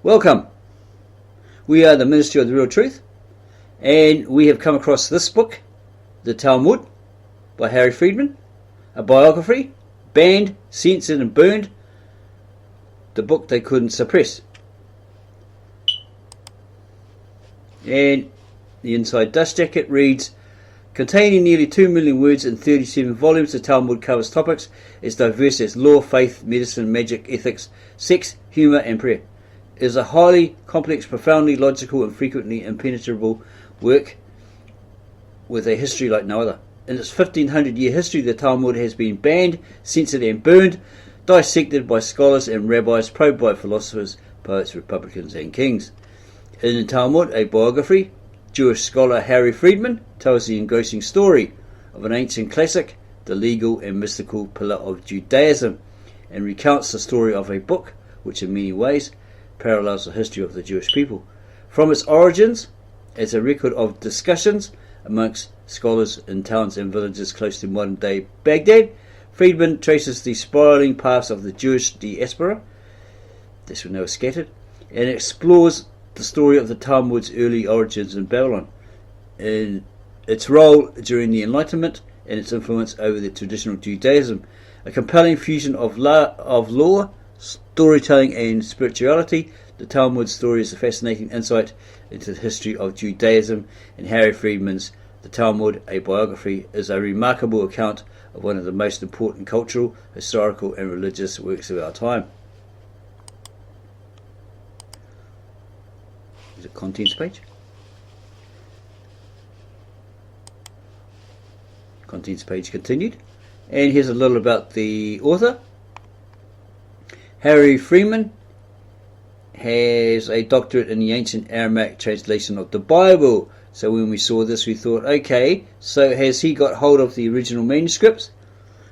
Welcome. We are the Ministry of the Real Truth, and we have come across this book, the Talmud, by Harry Freedman, a biography, banned, censored and burned, the book they couldn't suppress. And the inside dust jacket reads, containing nearly 2 million words in 37 volumes, the Talmud covers topics as diverse as law, faith, medicine, magic, ethics, sex, humour and prayer. It is a highly complex, profoundly logical and frequently impenetrable work with a history like no other. In its 1500-year history, the Talmud has been banned, censored and burned, dissected by scholars and rabbis, probed by philosophers, poets, republicans and kings. In the Talmud, a biography, Jewish scholar Harry Freedman tells the engrossing story of an ancient classic, the legal and mystical pillar of Judaism, and recounts the story of a book which in many ways parallels the history of the Jewish people. From its origins, as a record of discussions amongst scholars in towns and villages close to modern-day Baghdad, Freedman traces the spiralling paths of the Jewish diaspora, this when they were scattered, and explores the story of the Talmud's early origins in Babylon, and its role during the Enlightenment and its influence over the traditional Judaism. A compelling fusion of law, storytelling and spirituality, the Talmud story is a fascinating insight into the history of Judaism, and Harry Freedman's The Talmud, a Biography, is a remarkable account of one of the most important cultural, historical and religious works of our time. There's a contents page. Contents page continued. And here's a little about the author. Harry Freedman has a doctorate in the ancient Aramaic translation of the Bible. So when we saw this, we thought, okay, so has he got hold of the original manuscripts,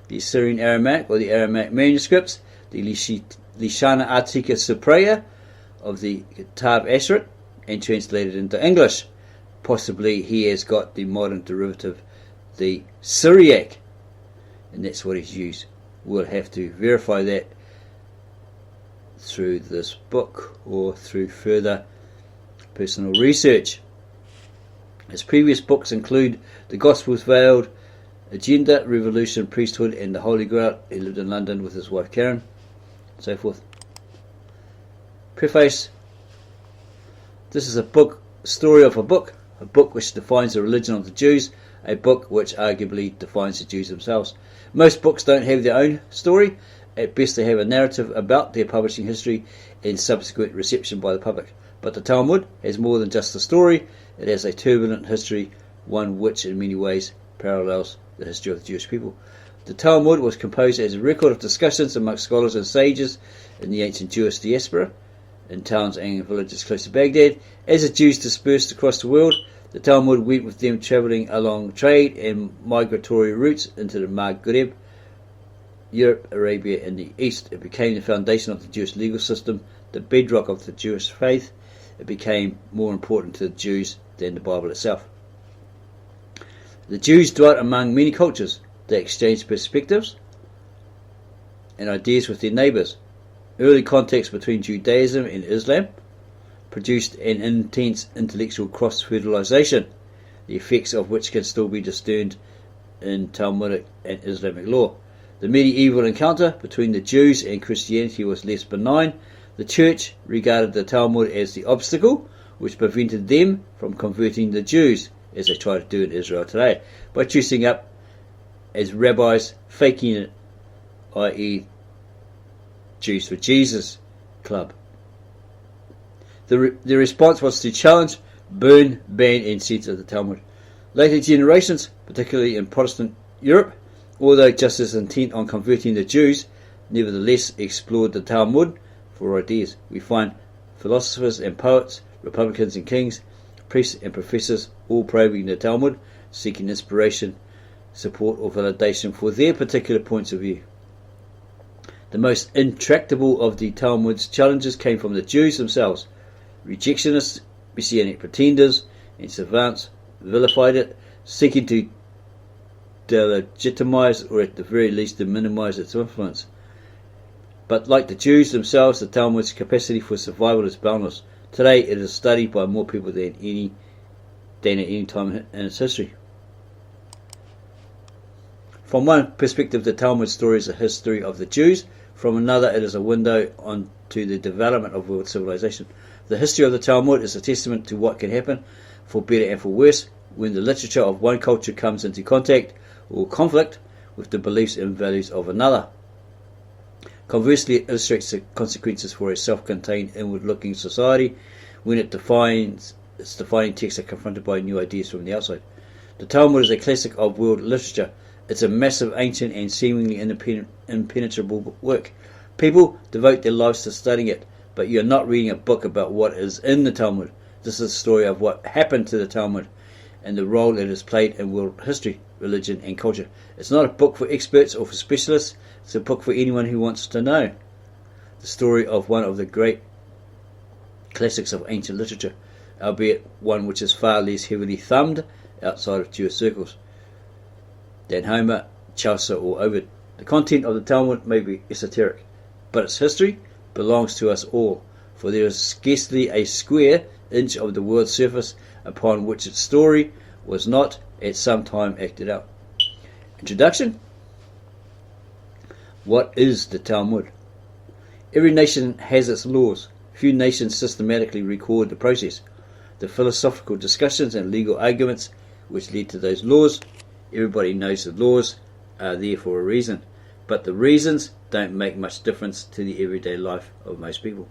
the Assyrian Aramaic or the Aramaic manuscripts, the Lishana Artika Supriya of the Kitab Asheret, and translated into English? Possibly he has got the modern derivative, the Syriac, and that's what he's used. We'll have to verify that through this book or through further personal research. His previous books include The Gospels Veiled, Agenda, Revolution, Priesthood and the Holy Grail. He lived in London with his wife Karen, and so forth. Preface. This is a story of a book which defines the religion of the Jews, a book which arguably defines the Jews themselves. Most books don't have their own story. At best they have a narrative about their publishing history and subsequent reception by the public. But the Talmud has more than just a story. It has a turbulent history, one which in many ways parallels the history of the Jewish people. The Talmud was composed as a record of discussions amongst scholars and sages in the ancient Jewish diaspora, in towns and villages close to Baghdad. As the Jews dispersed across the world, the Talmud went with them, travelling along trade and migratory routes into the Maghreb, Europe, Arabia and the East. It became the foundation of the Jewish legal system, the bedrock of the Jewish faith. It became more important to the Jews than the Bible itself. The Jews dwelt among many cultures. They exchanged perspectives and ideas with their neighbours. Early contacts between Judaism and Islam produced an intense intellectual cross-fertilisation, the effects of which can still be discerned in Talmudic and Islamic law. The medieval encounter between the Jews and Christianity was less benign. The Church regarded the Talmud as the obstacle which prevented them from converting the Jews, as they try to do in Israel today, by dressing up as rabbis, faking it, i.e. Jews for Jesus club. The response was to challenge, burn, ban and censor the Talmud. Later generations, particularly in Protestant Europe, although just as intent on converting the Jews, nevertheless explored the Talmud for ideas. We find philosophers and poets, republicans and kings, priests and professors all probing the Talmud, seeking inspiration, support or validation for their particular points of view. The most intractable of the Talmud's challenges came from the Jews themselves. Rejectionists, messianic pretenders and savants vilified it, seeking to delegitimize or at the very least to minimize its influence. But like the Jews themselves, the Talmud's capacity for survival is boundless. Today it is studied by more people than at any time in its history. From one perspective, the Talmud story is a history of the Jews. From another, it is a window onto the development of world civilization. The history of the Talmud is a testament to what can happen, for better and for worse, when the literature of one culture comes into contact or conflict with the beliefs and values of another. Conversely, it illustrates the consequences for a self-contained, inward-looking society when its defining texts are confronted by new ideas from the outside. The Talmud is a classic of world literature. It's a massive, ancient, and seemingly impenetrable work. People devote their lives to studying it, but you're not reading a book about what is in the Talmud. This is a story of what happened to the Talmud and the role it has played in world history, religion, and culture. It's not a book for experts or for specialists. It's a book for anyone who wants to know the story of one of the great classics of ancient literature, albeit one which is far less heavily thumbed outside of Jewish circles than Homer, Chaucer, or Ovid. The content of the Talmud may be esoteric, but its history belongs to us all, for there is scarcely a square inch of the world's surface upon which its story was not at some time acted out. Introduction. What is the Talmud? Every nation has its laws. Few nations systematically record the process, the philosophical discussions and legal arguments which lead to those laws. Everybody knows the laws are there for a reason, but the reasons don't make much difference to the everyday life of most people.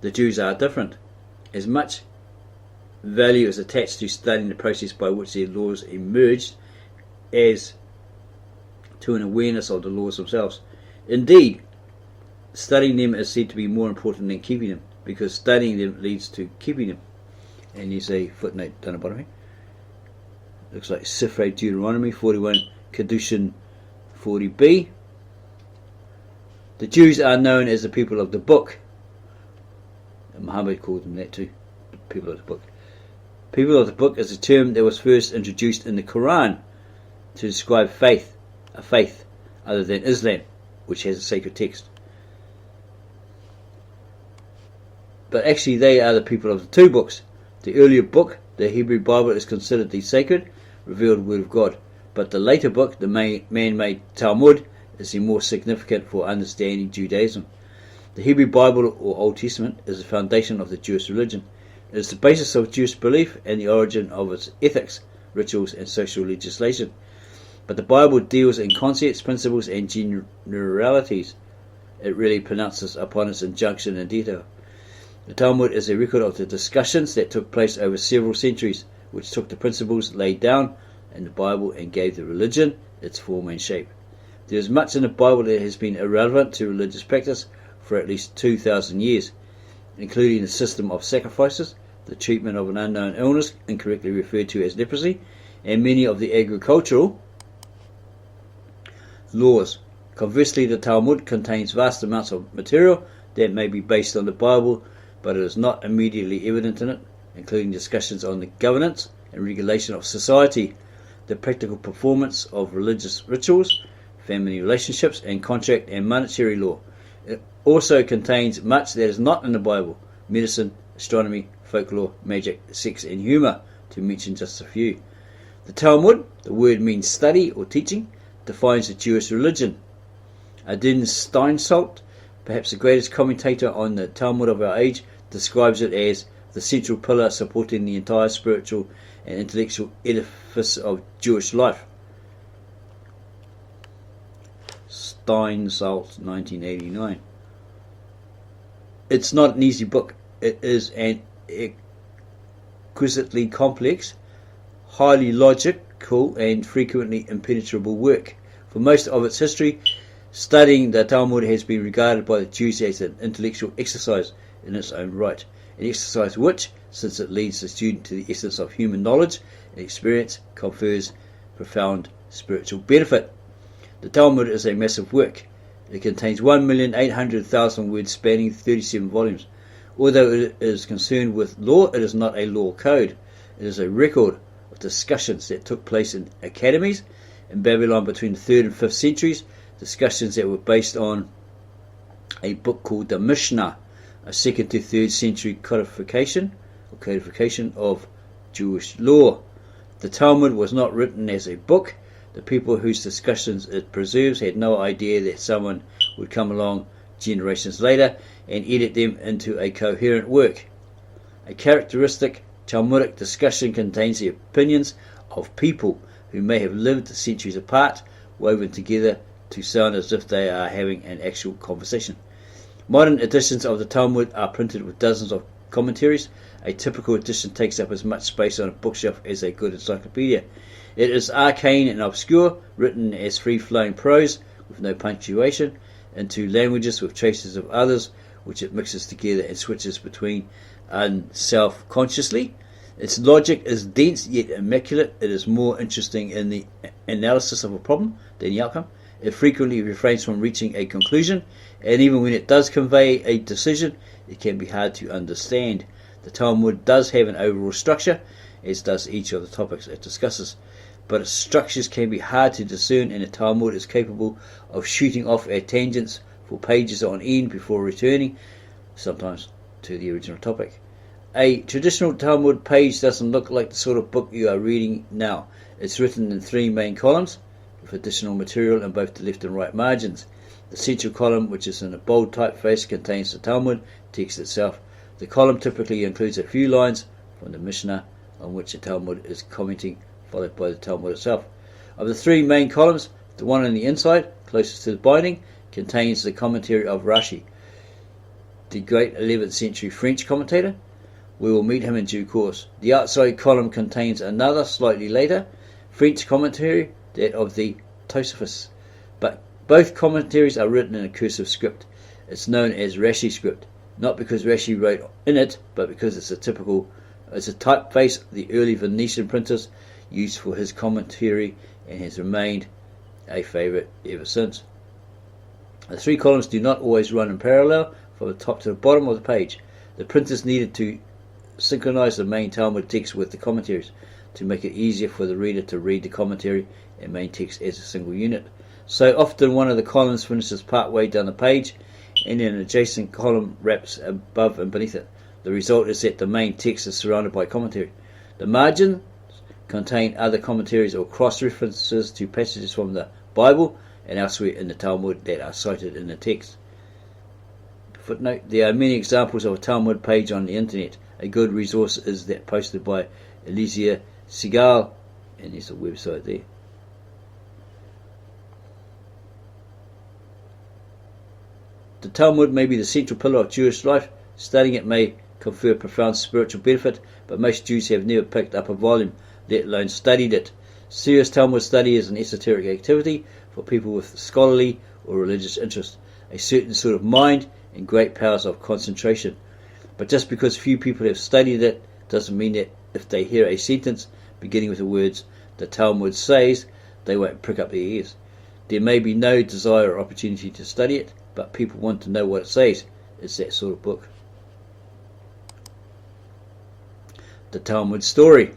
The Jews are different. As much value is attached to studying the process by which their laws emerged as to an awareness of the laws themselves. Indeed, studying them is said to be more important than keeping them, because studying them leads to keeping them. And there's a footnote down the bottom here. Looks like Sifrei Deuteronomy 41, Kedushin 40b. The Jews are known as the people of the book. And Muhammad called them that too, the people of the book. People of the book is a term that was first introduced in the Quran to describe a faith other than Islam, which has a sacred text. But actually they are the people of the two books. The earlier book, the Hebrew Bible, is considered the sacred, revealed word of God. But the later book, the man-made Talmud, is the more significant for understanding Judaism. The Hebrew Bible, or Old Testament, is the foundation of the Jewish religion. It is the basis of Jewish belief and the origin of its ethics, rituals, and social legislation. But the Bible deals in concepts, principles, and generalities. It really pronounces upon its injunction in detail. The Talmud is a record of the discussions that took place over several centuries, which took the principles laid down in the Bible and gave the religion its form and shape. There is much in the Bible that has been irrelevant to religious practice for at least 2,000 years, including the system of sacrifices, the treatment of an unknown illness incorrectly referred to as leprosy, and many of the agricultural laws. Conversely, the Talmud contains vast amounts of material that may be based on the Bible, but it is not immediately evident in it, including discussions on the governance and regulation of society, the practical performance of religious rituals, family relationships, and contract and monetary law. It also contains much that is not in the Bible: medicine, astronomy, folklore, magic, sex, and humour, to mention just a few. The Talmud, the word means study or teaching, defines the Jewish religion. Adin Steinsaltz, perhaps the greatest commentator on the Talmud of our age, describes it as the central pillar supporting the entire spiritual and intellectual edifice of Jewish life. Steinsaltz, 1989. It's not an easy book. It is an exquisitely complex, highly logical, and frequently impenetrable work. For most of its history, studying the Talmud has been regarded by the Jews as an intellectual exercise in its own right, an exercise which, since it leads the student to the essence of human knowledge and experience, confers profound spiritual benefit. The Talmud is a massive work. It contains 1,800,000 words spanning 37 volumes. Although it is concerned with law, it is not a law code. It is a record of discussions that took place in academies in Babylon between the 3rd and 5th centuries, discussions that were based on a book called the Mishnah, a 2nd to 3rd century codification of Jewish law. The Talmud was not written as a book. The people whose discussions it preserves had no idea that someone would come along generations later and edit them into a coherent work. A characteristic Talmudic discussion contains the opinions of people who may have lived centuries apart, woven together to sound as if they are having an actual conversation. Modern editions of the Talmud are printed with dozens of commentaries. A typical edition takes up as much space on a bookshelf as a good encyclopedia. It is arcane and obscure, written as free-flowing prose with no punctuation, into languages with traces of others, which it mixes together and switches between self-consciously. Its logic is dense yet immaculate. It is more interesting in the analysis of a problem than the outcome. It frequently refrains from reaching a conclusion, and even when it does convey a decision, it can be hard to understand. The Talmud does have an overall structure, as does each of the topics it discusses, but its structures can be hard to discern, and the Talmud is capable of shooting off at tangents for pages on end before returning, sometimes, to the original topic. A traditional Talmud page doesn't look like the sort of book you are reading now. It's written in 3 main columns, with additional material in both the left and right margins. The central column, which is in a bold typeface, contains the Talmud text itself. The column typically includes a few lines from the Mishnah on which the Talmud is commenting, followed by the Talmud itself. Of the 3 main columns, the one on the inside, closest to the binding, contains the commentary of Rashi, the great 11th century French commentator. We will meet him in due course. The outside column contains another, slightly later, French commentary, that of the Tosafos. But both commentaries are written in a cursive script. It's known as Rashi script, not because Rashi wrote in it, but because it's a typeface the early Venetian printers used for his commentary and has remained a favourite ever since. The 3 columns do not always run in parallel from the top to the bottom of the page. The printers needed to synchronize the main Talmud text with the commentaries to make it easier for the reader to read the commentary and main text as a single unit. So often one of the columns finishes part way down the page and an adjacent column wraps above and beneath it. The result is that the main text is surrounded by commentary. The margins contain other commentaries or cross-references to passages from the Bible and elsewhere in the Talmud that are cited in the text. Footnote: there are many examples of a Talmud page on the internet. A good resource is that posted by Eliezer Segal, and there's a website there. The Talmud may be the central pillar of Jewish life. Studying it may confer profound spiritual benefit, but most Jews have never picked up a volume, let alone studied it. Serious Talmud study is an esoteric activity for people with scholarly or religious interest, a certain sort of mind, and great powers of concentration. But just because few people have studied it doesn't mean that if they hear a sentence beginning with the words "the Talmud says," they won't prick up their ears. There may be no desire or opportunity to study it, but people want to know what it says. It's that sort of book. The Talmud story.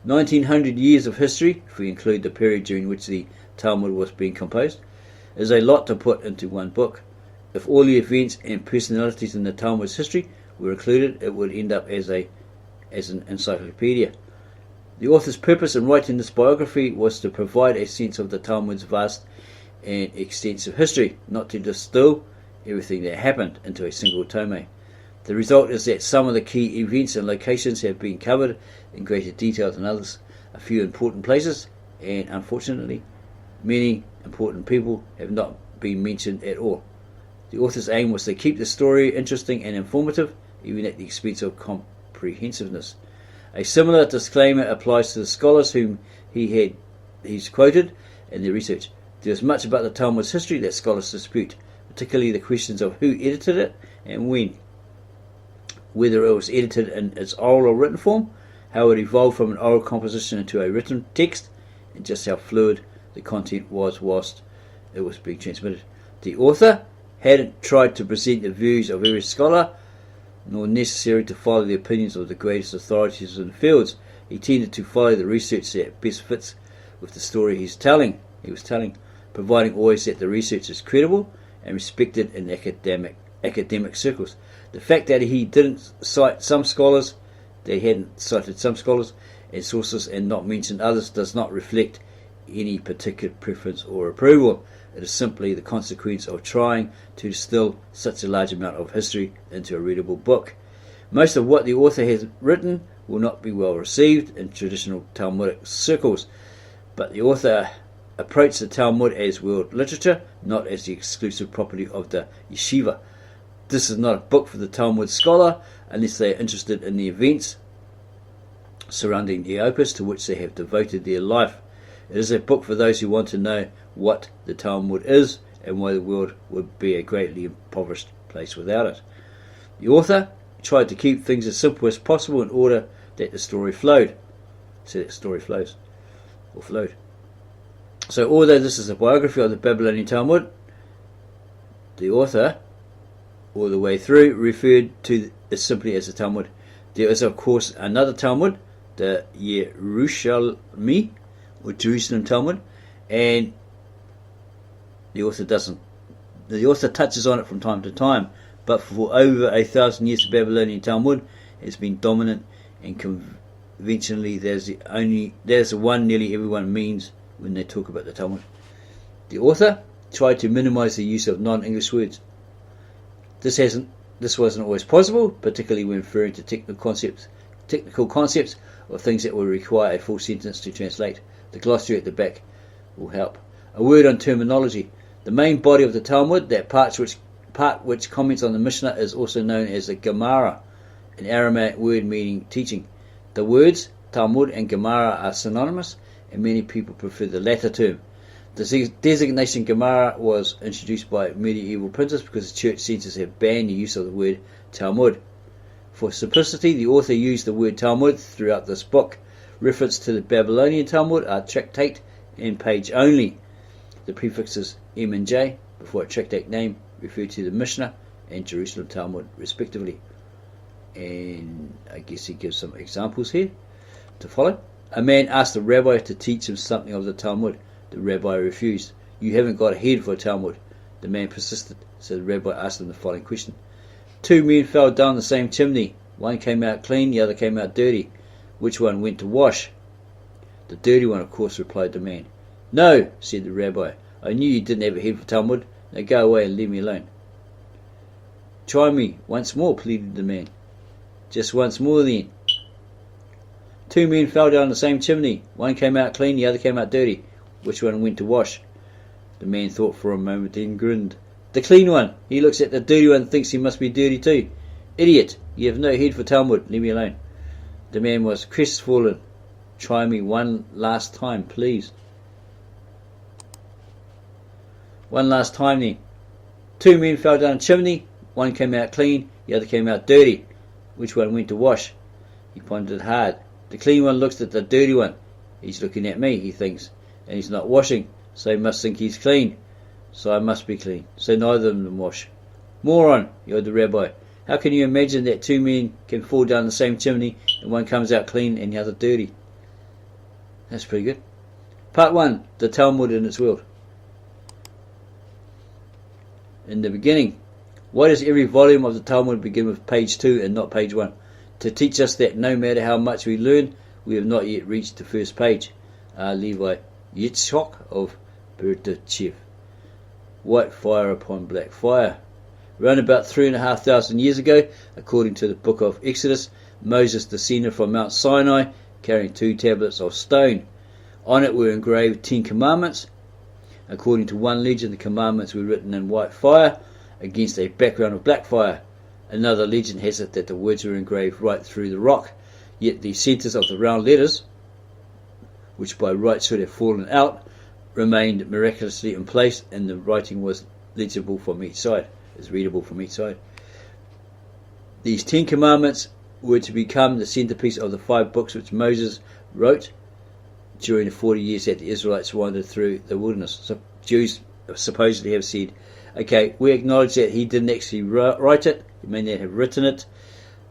1900 years of history, if we include the period during which the Talmud was being composed, is a lot to put into one book. If all the events and personalities in the Talmud's history were included, it would end up as an encyclopedia. The author's purpose in writing this biography was to provide a sense of the Talmud's vast and extensive history, not to distill everything that happened into a single tome. The result is that some of the key events and locations have been covered in greater detail than others, a few important places, and unfortunately, many important people have not been mentioned at all. The author's aim was to keep the story interesting and informative, even at the expense of comprehensiveness. A similar disclaimer applies to the scholars whom he's quoted in their research. There is much about the Talmud's history that scholars dispute, particularly the questions of who edited it and when, whether it was edited in its oral or written form, how it evolved from an oral composition into a written text, and just how fluid the content was whilst it was being transmitted. The author hadn't tried to present the views of every scholar, nor necessary to follow the opinions of the greatest authorities in the fields. He tended to follow the research that best fits with the story he was telling, providing always that the research is credible and respected in academic circles. The fact that he didn't cite some scholars, that he hadn't cited some scholars and sources and not mentioned others, does not reflect any particular preference or approval. It is simply the consequence of trying to distill such a large amount of history into a readable book. Most of what the author has written will not be well received in traditional Talmudic circles, but the author approached the Talmud as world literature, not as the exclusive property of the yeshiva. This is not a book for the Talmud scholar unless they are interested in the events surrounding the opus to which they have devoted their life. It is a book for those who want to know what the Talmud is and why the world would be a greatly impoverished place without it. The author tried to keep things as simple as possible in order that the story flowed. So that story flows, or flowed. So although this is a biography of the Babylonian Talmud, the author, all the way through, referred to it simply as the Talmud. There is of course another Talmud, the Yerushalmi, or Jerusalem Talmud, and the author doesn't. The author touches on it from time to time, but for over 1,000 years the Babylonian Talmud has been dominant, and conventionally there's the one nearly everyone means when they talk about the Talmud. The author tried to minimize the use of non-English words. This wasn't always possible, particularly when referring to technical concepts or things that will require a full sentence to translate. The glossary at the back will help. A word on terminology. The main body of the Talmud, that part which comments on the Mishnah, is also known as the Gemara, an Aramaic word meaning teaching. The words Talmud and Gemara are synonymous, and many people prefer the latter term. The designation Gemara was introduced by medieval printers because the church censors have banned the use of the word Talmud. For simplicity, the author used the word Talmud throughout this book. Reference to the Babylonian Talmud are tractate and page only. The prefixes M and J before a tractate name refer to the Mishnah and Jerusalem Talmud respectively. And I guess he gives some examples here to follow. A man asked the rabbi to teach him something of the Talmud. The rabbi refused. You haven't got a head for a Talmud. The man persisted, so the rabbi asked him the following question. 2 men fell down the same chimney. One came out clean, the other came out dirty. Which one went to wash? The dirty one, of course, replied the man. No, said the rabbi. I knew you didn't have a head for Talmud. Now go away and leave me alone. Try me once more, pleaded the man. Just once more then. 2 men fell down the same chimney. One came out clean, the other came out dirty. Which one went to wash? The man thought for a moment, then grinned. The clean one. He looks at the dirty one and thinks he must be dirty too. Idiot, you have no head for Talmud. Leave me alone. The man was crestfallen. Try me one last time, please. One last time then. 2 men fell down a chimney. One came out clean, the other came out dirty. Which one went to wash? He pondered hard. The clean one looks at the dirty one. He's looking at me, he thinks, and he's not washing, so he must think he's clean. So I must be clean. So neither of them wash. Moron, yelled the rabbi. How can you imagine that 2 men can fall down the same chimney and one comes out clean and the other dirty? That's pretty good. Part 1. The Talmud in its world. In the beginning. Why does every volume of the Talmud begin with page 2 and not page 1? To teach us that no matter how much we learn, we have not yet reached the first page. Levi Yitzchok of Berdichev. White fire upon black fire. Around about 3,500 years ago, according to the book of Exodus, Moses descended from Mount Sinai carrying 2 tablets of stone. On it were engraved 10 commandments. According to one legend, the commandments were written in white fire against a background of black fire. Another legend has it that the words were engraved right through the rock, yet the centres of the round letters, which by right should have fallen out, remained miraculously in place, and the writing was legible from each side. Is readable from each side. These 10 commandments were to become the centerpiece of the 5 books which Moses wrote during the 40 years that the Israelites wandered through the wilderness. So Jews supposedly have said, okay, we acknowledge that he didn't actually write it, he may not have written it,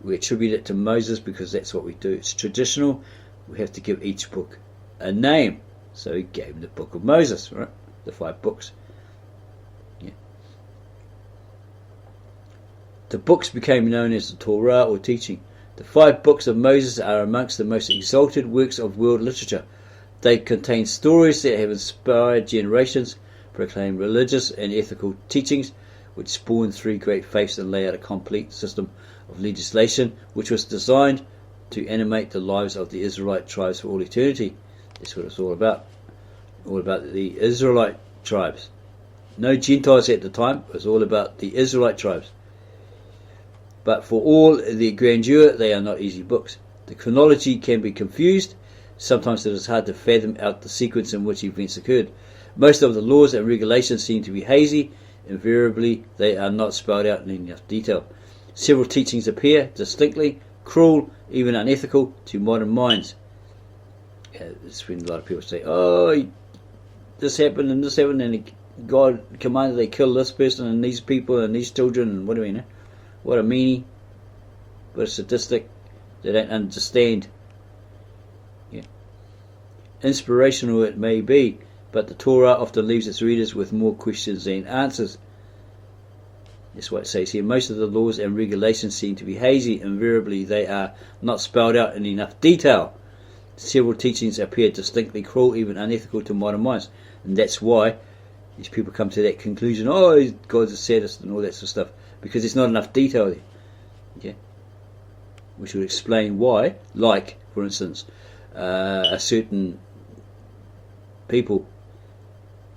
we attribute it to Moses because that's what we do. It's traditional. We have to give each book a name. So he gave him the book of Moses, right? The 5 books. Yeah. The books became known as the Torah or teaching. The 5 books of Moses are amongst the most exalted works of world literature. They contain stories that have inspired generations, proclaim religious and ethical teachings, which spawned 3 great faiths and lay out a complete system of legislation which was designed to animate the lives of the Israelite tribes for all eternity. That's what it's all about. All about the Israelite tribes. No Gentiles at the time. It was all about the Israelite tribes. But for all the grandeur, they are not easy books. The chronology can be confused. Sometimes it is hard to fathom out the sequence in which events occurred. Most of the laws and regulations seem to be hazy. Invariably, they are not spelled out in enough detail. Several teachings appear distinctly cruel, even unethical, to modern minds. It's when a lot of people say, oh, this happened, and God commanded they kill this person and these people and these children, and what do we know? What a meanie, what a sadistic. They don't understand. Yeah. Inspirational it may be, but the Torah often leaves its readers with more questions than answers. That's what it says here. Most of the laws and regulations seem to be hazy. Invariably, they are not spelled out in enough detail. Several teachings appear distinctly cruel, even unethical to modern minds. And that's why these people come to that conclusion, oh, God's a sadist and all that sort of stuff. Because there's not enough detail there. Okay? Which would explain why, like, for instance, a certain people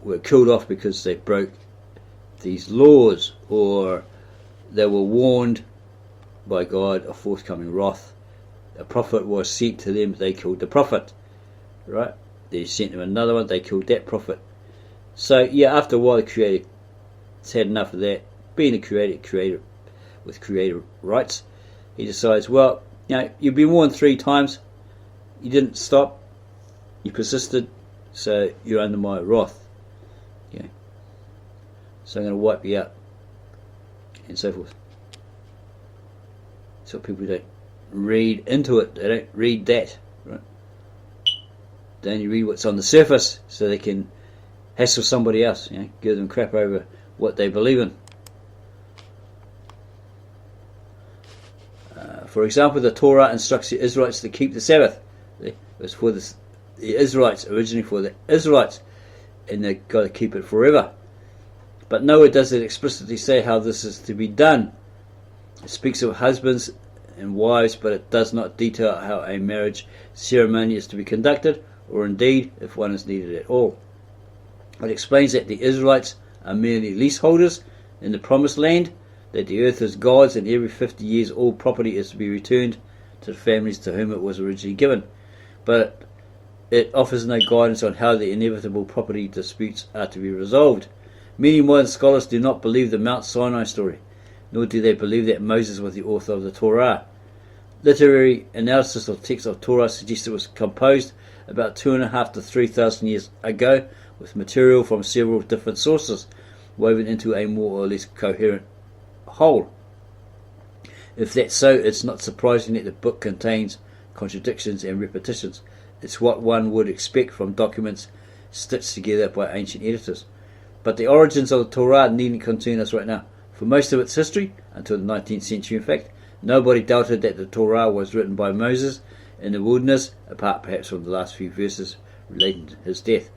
were killed off because they broke these laws, or they were warned by God of forthcoming wrath. A prophet was sent to them, they killed the prophet. Right? They sent them another one, they killed that prophet. So, yeah, after a while the Creator has had enough of that. Being a creator with creator rights, he decides, well, you know, you've been warned 3 times, you didn't stop, you persisted, so you're under my wrath. Okay. So I'm going to wipe you out, and so forth. So people don't read into it, they don't read that, right? They only read what's on the surface, so they can hassle somebody else, you know, give them crap over what they believe in. For example, the Torah instructs the Israelites to keep the Sabbath. It was for the Israelites, originally for the Israelites, and they've got to keep it forever. But nowhere does it explicitly say how this is to be done. It speaks of husbands and wives, but it does not detail how a marriage ceremony is to be conducted, or indeed if one is needed at all. It explains that the Israelites are merely leaseholders in the promised land, that the earth is God's, and every 50 years all property is to be returned to the families to whom it was originally given. But it offers no guidance on how the inevitable property disputes are to be resolved. Many modern scholars do not believe the Mount Sinai story, nor do they believe that Moses was the author of the Torah. Literary analysis of texts of Torah suggests it was composed about 2,500 to 3,000 years ago, with material from several different sources woven into a more or less coherent whole. If that's so, it's not surprising that the book contains contradictions and repetitions. It's what one would expect from documents stitched together by ancient editors. But the origins of the Torah needn't concern us right now. For most of its history, until the 19th century in fact, nobody doubted that the Torah was written by Moses in the wilderness, apart perhaps from the last few verses relating to his death.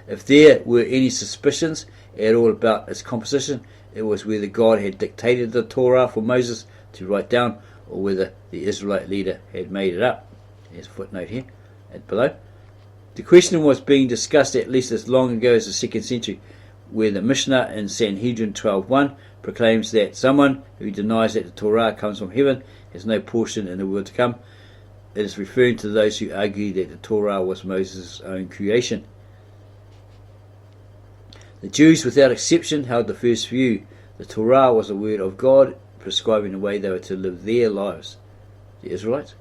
If there were any suspicions at all about its composition, it was whether God had dictated the Torah for Moses to write down, or whether the Israelite leader had made it up. There's a footnote here and below. The question was being discussed at least as long ago as the 2nd century, where the Mishnah in Sanhedrin 12:1 proclaims that someone who denies that the Torah comes from heaven has no portion in the world to come. It is referring to those who argue that the Torah was Moses' own creation. The Jews, without exception, held the first view. The Torah was a word of God, prescribing the way they were to live their lives. The Israelites?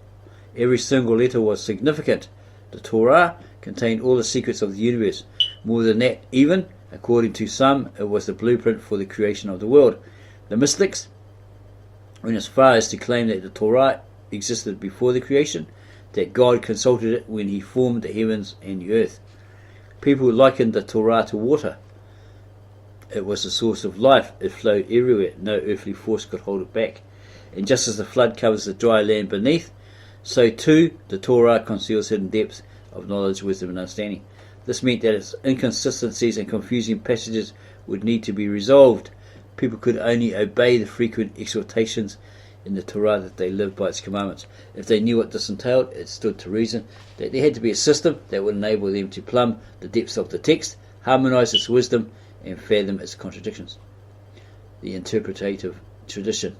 Every single letter was significant. The Torah contained all the secrets of the universe. More than that, even, according to some, it was the blueprint for the creation of the world. The mystics went as far as to claim that the Torah existed before the creation, that God consulted it when he formed the heavens and the earth. People likened the Torah to water. It was the source of life. It flowed everywhere. No earthly force could hold it back. And just as the flood covers the dry land beneath, so too the Torah conceals hidden depths of knowledge, wisdom and understanding. This meant that its inconsistencies and confusing passages would need to be resolved. People could only obey the frequent exhortations in the Torah that they lived by its commandments. If they knew what this entailed, it stood to reason that there had to be a system that would enable them to plumb the depths of the text, harmonize its wisdom, and fathom its contradictions. The interpretative tradition.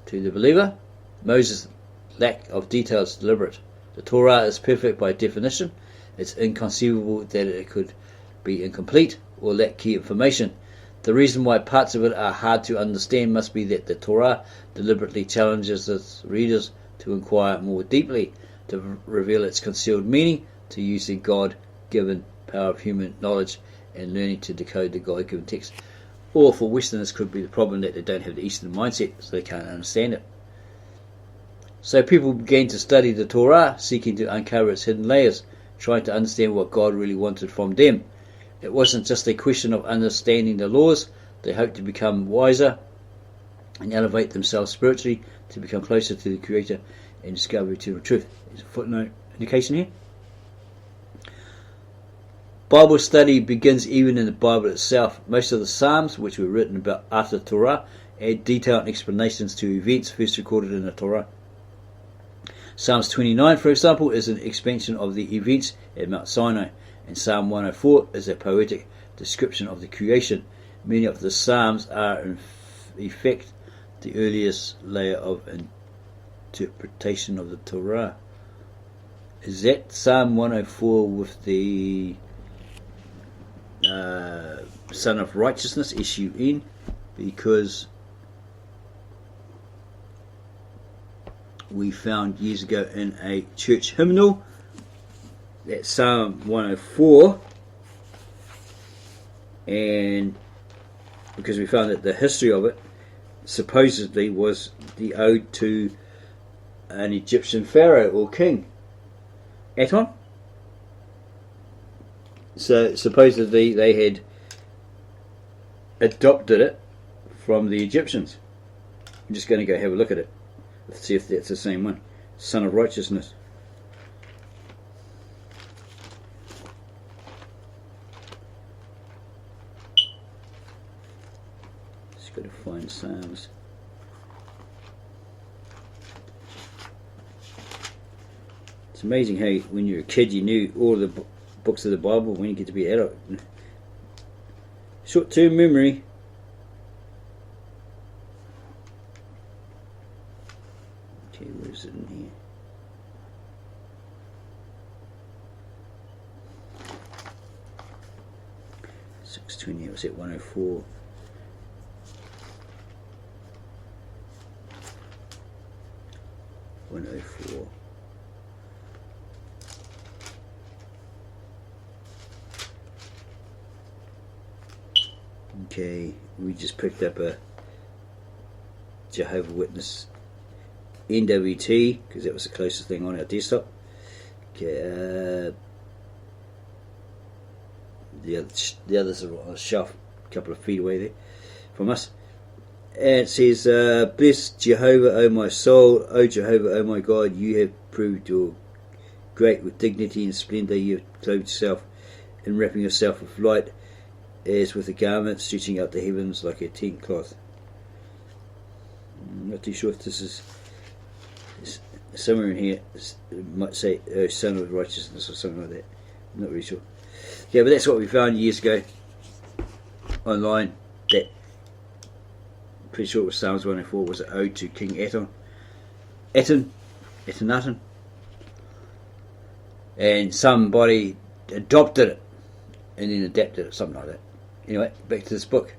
To the believer, Moses' lack of detail is deliberate. The Torah is perfect by definition. It's inconceivable that it could be incomplete or lack key information. The reason why parts of it are hard to understand must be that the Torah deliberately challenges its readers to inquire more deeply, to reveal its concealed meaning, to use the God-given power of human knowledge and learning to decode the God-given text. Or for Westerners could be the problem that they don't have the Eastern mindset, so they can't understand it. So people began to study the Torah, seeking to uncover its hidden layers, trying to understand what God really wanted from them. It wasn't just a question of understanding the laws. They hoped to become wiser and elevate themselves spiritually to become closer to the Creator and discover eternal truth. There's a footnote indication here. Bible study begins even in the Bible itself. Most of the Psalms, which were written about after the Torah, add detailed explanations to events first recorded in the Torah. Psalms 29, for example, is an expansion of the events at Mount Sinai, and Psalm 104 is a poetic description of the creation. Many of the Psalms are in effect the earliest layer of interpretation of the Torah. Is that Psalm 104 with the Son of Righteousness, S-U-N? Because we found years ago in a church hymnal that Psalm 104, and because we found that the history of it supposedly was the ode to an Egyptian pharaoh or king, Aton. So supposedly they had adopted it from the Egyptians. I'm just going to go have a look at it. Let's see if that's the same one. Son of Righteousness. Just got to find Psalms. It's amazing how when you're a kid you knew all the books of the Bible. When you get to be an adult, short-term memory. Okay, where is it in here? $6.20. It was at 104. Okay, we just picked up a Jehovah's Witness NWT because that was the closest thing on our desktop. Okay, the others are on a shelf a couple of feet away there from us. And it says, bless Jehovah, O my soul, O Jehovah, O my God, you have proved your great with dignity and splendour. You have clothed yourself and wrapping yourself with light as with a garment stretching out the heavens like a tent cloth. I'm not too sure if this is somewhere in here. It might say Son of Righteousness or something like that. I'm not really sure. Yeah, but that's what we found years ago online. That pretty sure it was Psalms 104 was an ode to King Akhenaten, and somebody adopted it and then adapted it, something like that. Anyway, back to this book.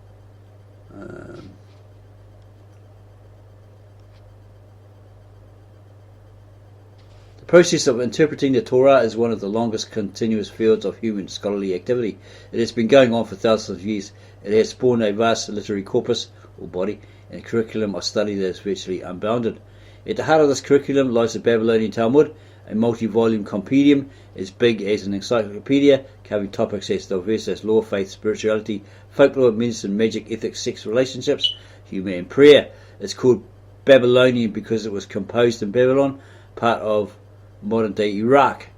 The process of interpreting the Torah is one of the longest continuous fields of human scholarly activity. It has been going on for thousands of years. It has spawned a vast literary corpus, or body, and a curriculum of study that is virtually unbounded. At the heart of this curriculum lies the Babylonian Talmud, a multi-volume compendium as big as an encyclopedia, covering topics as diverse as law, faith, spirituality, folklore, medicine, magic, ethics, sex, relationships, humor and prayer. It's called Babylonian because it was composed in Babylon, part of modern-day Iraq,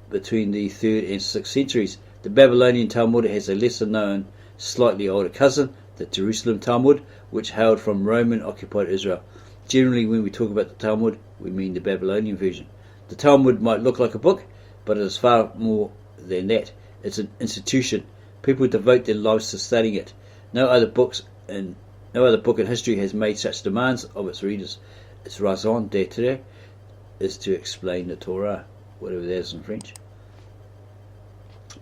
between the 3rd and 6th centuries. The Babylonian Talmud has a lesser-known, slightly older cousin, the Jerusalem Talmud, which hailed from Roman-occupied Israel. Generally, when we talk about the Talmud, we mean the Babylonian version. The Talmud might look like a book, but it is far more than that. It's an institution. People devote their lives to studying it. No other book in history has made such demands of its readers. Its raison d'etre is to explain the Torah, whatever that is in French.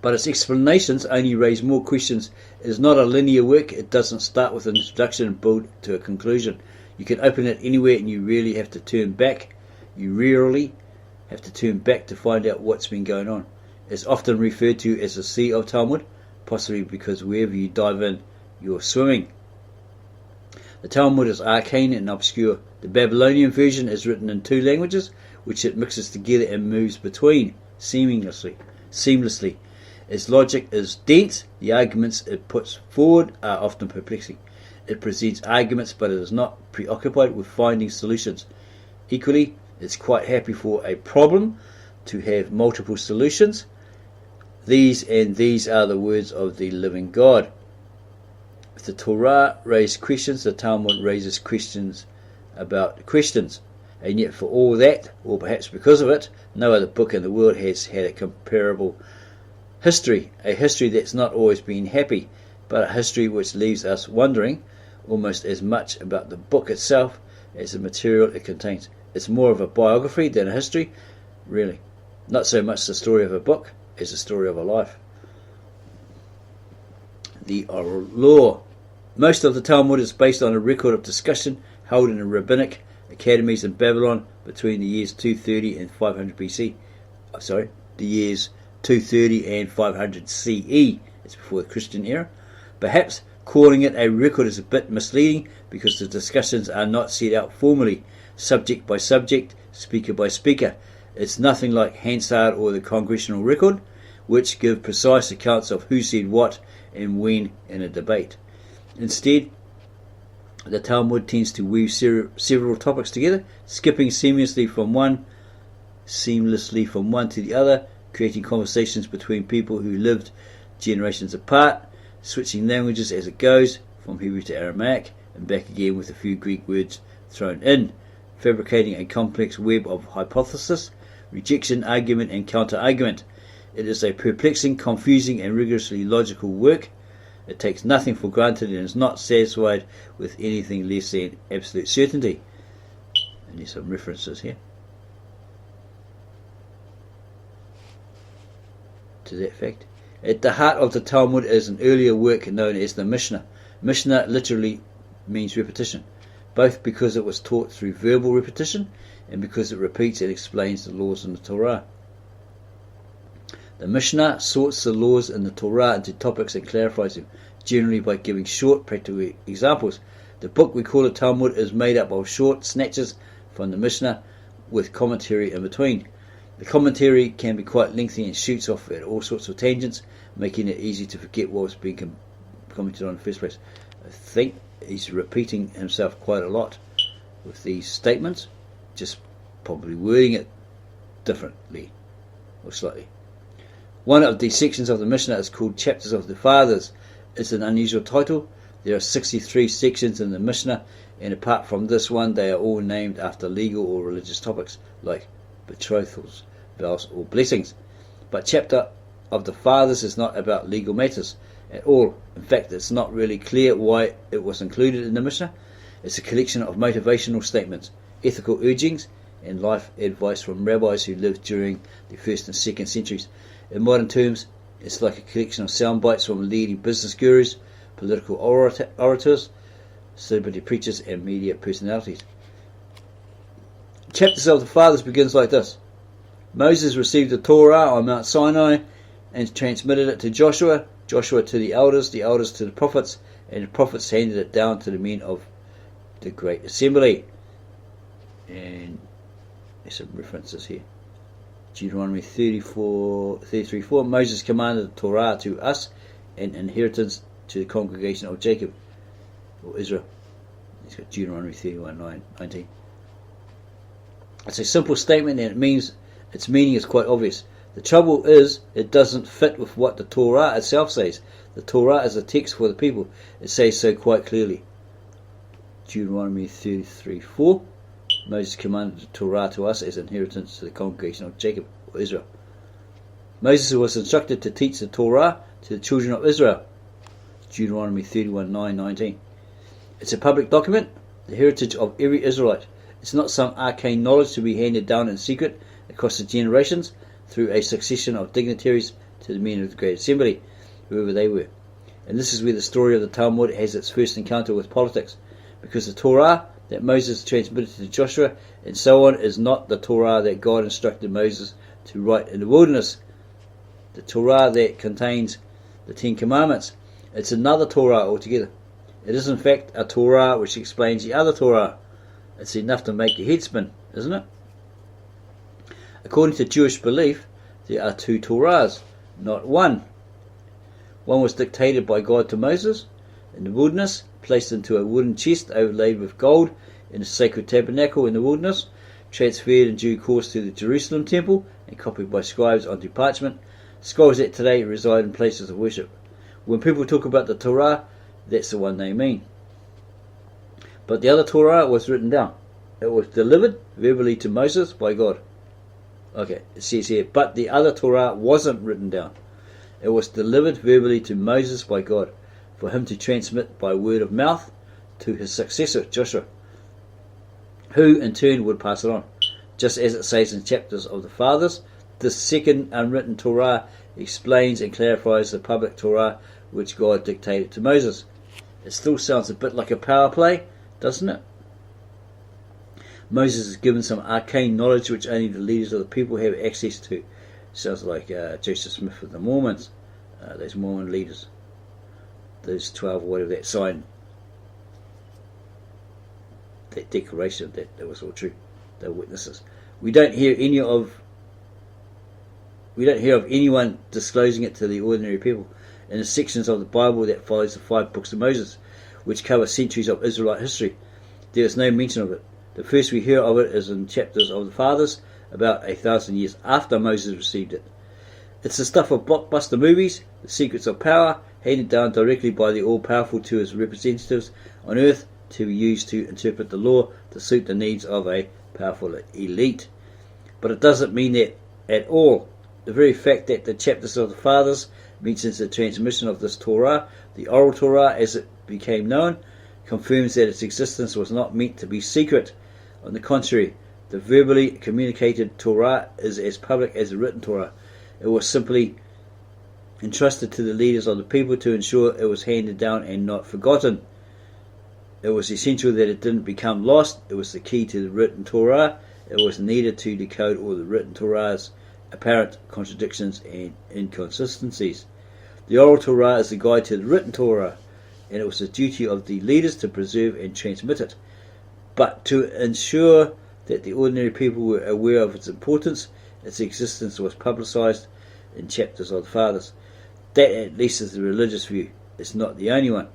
But its explanations only raise more questions. It is not a linear work. It doesn't start with an introduction and build to a conclusion. You can open it anywhere, and you really have to turn back. You rarely have to turn back to find out what's been going on. It's often referred to as the Sea of Talmud, possibly because wherever you dive in, you're swimming. The Talmud is arcane and obscure. The Babylonian version is written in 2 languages, which it mixes together and moves between seamlessly. Its logic is dense. The arguments it puts forward are often perplexing. It presents arguments, but it is not preoccupied with finding solutions. Equally, it's quite happy for a problem to have multiple solutions. These are the words of the living God. If the Torah raised questions, the Talmud raises questions about questions. And yet for all that, or perhaps because of it, no other book in the world has had a comparable history. A history that's not always been happy, but a history which leaves us wondering almost as much about the book itself as the material it contains. It's more of a biography than a history, really. Not so much the story of a book as the story of a life. The oral law. Most of the Talmud is based on a record of discussion held in the rabbinic academies in Babylon between the years 230 and 500 BC. The years 230 and 500 CE. It's before the Christian era. Perhaps calling it a record is a bit misleading because the discussions are not set out formally, subject by subject, speaker by speaker. It's nothing like Hansard or the Congressional Record, which give precise accounts of who said what and when in a debate. Instead, the Talmud tends to weave several topics together, skipping seamlessly from one to the other, creating conversations between people who lived generations apart, switching languages as it goes, from Hebrew to Aramaic, and back again with a few Greek words thrown in, fabricating a complex web of hypothesis, rejection, argument, and counter-argument. It is a perplexing, confusing, and rigorously logical work. It takes nothing for granted and is not satisfied with anything less than absolute certainty. And there's some references here to that fact. At the heart of the Talmud is an earlier work known as the Mishnah. Mishnah literally means repetition, both because it was taught through verbal repetition and because it repeats and explains the laws in the Torah. The Mishnah sorts the laws in the Torah into topics and clarifies them, generally by giving short, practical examples. The book we call the Talmud is made up of short snatches from the Mishnah with commentary in between. The commentary can be quite lengthy and shoots off at all sorts of tangents, making it easy to forget what was being commented on in the first place. I think he's repeating himself quite a lot with these statements, just probably wording it differently or slightly. One of the sections of the Mishnah is called Chapters of the Fathers. It's an unusual title. There are 63 sections in the Mishnah, and apart from this one, they are all named after legal or religious topics, like betrothals, vows, or blessings. But Chapter of the Fathers is not about legal matters at all. In fact, it's not really clear why it was included in the Mishnah. It's a collection of motivational statements, ethical urgings, and life advice from rabbis who lived during the 1st and 2nd centuries. In modern terms, it's like a collection of sound bites from leading business gurus, political orators, celebrity preachers, and media personalities. Chapters of the Fathers begins like this. Moses received the Torah on Mount Sinai and transmitted it to Joshua, Joshua to the elders to the prophets, and the prophets handed it down to the men of the great assembly. And there's some references here. Deuteronomy 33:4. Moses commanded the Torah to us, an inheritance to the congregation of Jacob, or Israel. He's got Deuteronomy 31:19. It's a simple statement and its meaning is quite obvious. The trouble is, it doesn't fit with what the Torah itself says. The Torah is a text for the people. It says so quite clearly. Deuteronomy 33:4. Moses commanded the Torah to us as inheritance to the congregation of Jacob, or Israel. Moses was instructed to teach the Torah to the children of Israel. Deuteronomy 31:9-19. It's a public document, the heritage of every Israelite. It's not some arcane knowledge to be handed down in secret across the generations through a succession of dignitaries to the men of the Great Assembly, whoever they were. And this is where the story of the Talmud has its first encounter with politics, because the Torah that Moses transmitted to Joshua and so on is not the Torah that God instructed Moses to write in the wilderness. The Torah that contains the Ten Commandments, it's another Torah altogether. It is in fact a Torah which explains the other Torah. It's enough to make your head spin, isn't it? According to Jewish belief, there are two Torahs, not one. One was dictated by God to Moses in the wilderness, placed into a wooden chest overlaid with gold in the sacred tabernacle in the wilderness, transferred in due course to the Jerusalem temple and copied by scribes onto parchment. Scrolls that today reside in places of worship. When people talk about the Torah, that's the one they mean. But the other Torah was written down. It was delivered verbally to Moses by God. Okay, it says here, but the other Torah wasn't written down. It was delivered verbally to Moses by God, for him to transmit by word of mouth to his successor, Joshua, who in turn would pass it on. Just as it says in chapters of the Fathers, this second unwritten Torah explains and clarifies the public Torah which God dictated to Moses. It still sounds a bit like a power play, doesn't it? Moses is given some arcane knowledge which only the leaders of the people have access to. Sounds like Joseph Smith with the Mormons, those Mormon leaders, those 12 or whatever that signed that declaration that was all true. They were witnesses. We don't hear of anyone disclosing it to the ordinary people. In the sections of the Bible that follows the 5 books of Moses, which cover centuries of Israelite history, there is no mention of it. The first we hear of it is in chapters of the Fathers, about 1,000 years after Moses received it. It's the stuff of blockbuster movies, the secrets of power, handed down directly by the all-powerful to his representatives on earth to be used to interpret the law to suit the needs of a powerful elite. But it doesn't mean that at all. The very fact that the chapters of the Fathers mentions the transmission of this Torah, the oral Torah as it became known, confirms that its existence was not meant to be secret. On the contrary, the verbally communicated Torah is as public as the written Torah. It was simply entrusted to the leaders of the people to ensure it was handed down and not forgotten. It was essential that it didn't become lost. It was the key to the written Torah. It was needed to decode all the written Torah's apparent contradictions and inconsistencies. The oral Torah is the guide to the written Torah, and it was the duty of the leaders to preserve and transmit it. But to ensure that the ordinary people were aware of its importance, its existence was publicized in chapters of the Fathers. That at least is the religious view. It's not the only one.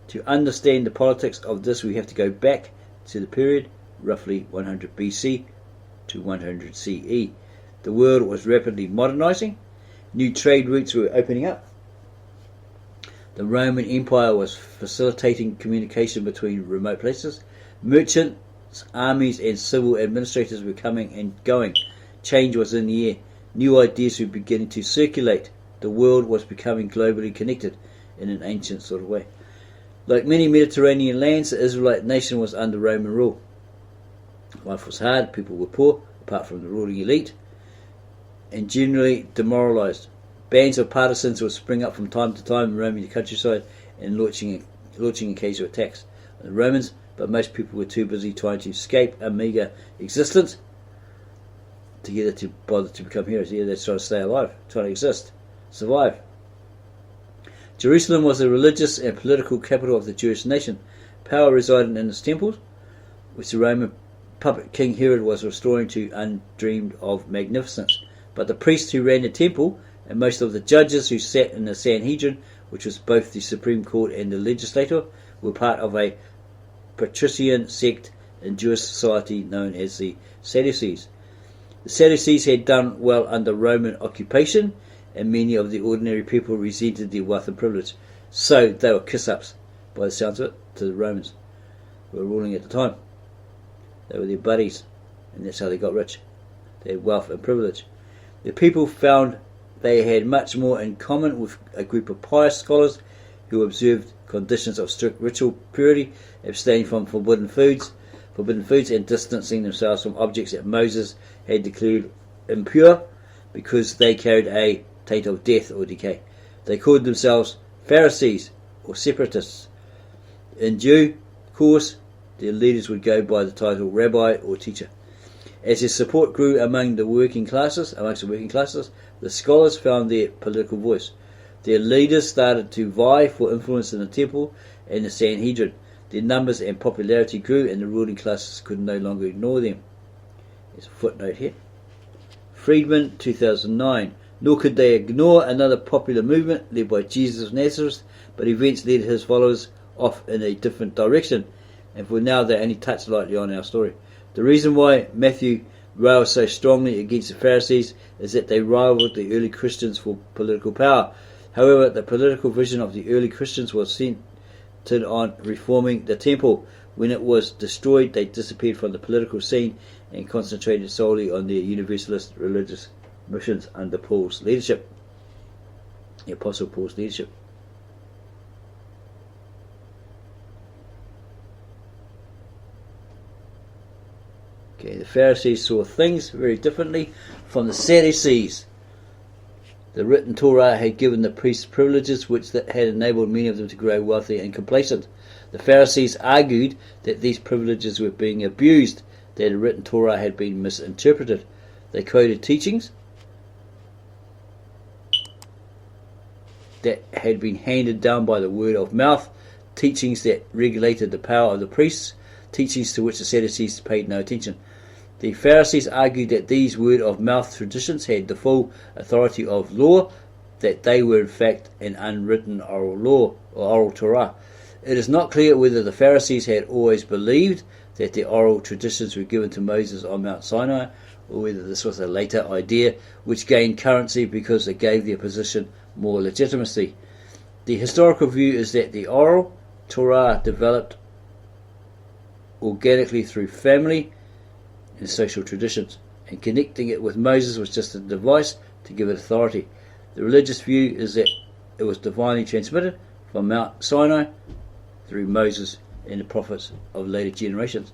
To understand the politics of this, we have to go back to the period roughly 100 BC to 100 CE. The world was rapidly modernizing. New trade routes were opening up. The Roman Empire was facilitating communication between remote places. Merchants, armies and civil administrators were coming and going. Change was in the air. New ideas were beginning to circulate. The world was becoming globally connected in an ancient sort of way. Like many Mediterranean lands, the Israelite nation was under Roman rule. Life was hard, people were poor, apart from the ruling elite, and generally demoralized. Bands of partisans would spring up from time to time, roaming the countryside and launching occasional attacks on the Romans, but most people were too busy trying to escape a meagre existence together to bother to become heroes. Yeah, they're trying to stay alive, trying to exist, survive. Jerusalem was the religious and political capital of the Jewish nation. Power resided in its temples, which the Roman puppet King Herod was restoring to undreamed of magnificence. But the priests who ran the temple, and most of the judges who sat in the Sanhedrin, which was both the Supreme Court and the legislature, were part of a patrician sect in Jewish society known as the Sadducees. The Sadducees had done well under Roman occupation, and many of the ordinary people resented their wealth and privilege. So they were kiss-ups, by the sounds of it, to the Romans who were ruling at the time. They were their buddies, and that's how they got rich. They had wealth and privilege. The people found they had much more in common with a group of pious scholars who observed conditions of strict ritual purity, abstaining from forbidden foods, and distancing themselves from objects that Moses had declared impure because they carried a taint of death or decay. They called themselves Pharisees or separatists. In due course, their leaders would go by the title rabbi or teacher. As their support grew amongst the working classes, the scholars found their political voice. Their leaders started to vie for influence in the temple and the Sanhedrin. Their numbers and popularity grew, and the ruling classes could no longer ignore them. There's a footnote here. Freedman, 2009. Nor could they ignore another popular movement led by Jesus of Nazareth, but events led his followers off in a different direction, and for now they only touch lightly on our story. The reason why Matthew rails so strongly against the Pharisees is that they rivaled the early Christians for political power. However, the political vision of the early Christians was centered on reforming the temple. When it was destroyed, they disappeared from the political scene and concentrated solely on their universalist religious missions under Paul's leadership, the Apostle Paul's leadership. Okay, the Pharisees saw things very differently from the Sadducees. The written Torah had given the priests privileges which had enabled many of them to grow wealthy and complacent. The Pharisees argued that these privileges were being abused, that the written Torah had been misinterpreted. They quoted teachings that had been handed down by the word of mouth, teachings that regulated the power of the priests, teachings to which the Sadducees paid no attention. The Pharisees argued that these word-of-mouth traditions had the full authority of law, that they were in fact an unwritten oral law, or oral Torah. It is not clear whether the Pharisees had always believed that the oral traditions were given to Moses on Mount Sinai, or whether this was a later idea which gained currency because it gave their position more legitimacy. The historical view is that the oral Torah developed organically through family and social traditions, and connecting it with Moses was just a device to give it authority. The religious view is that it was divinely transmitted from Mount Sinai through Moses and the prophets of later generations.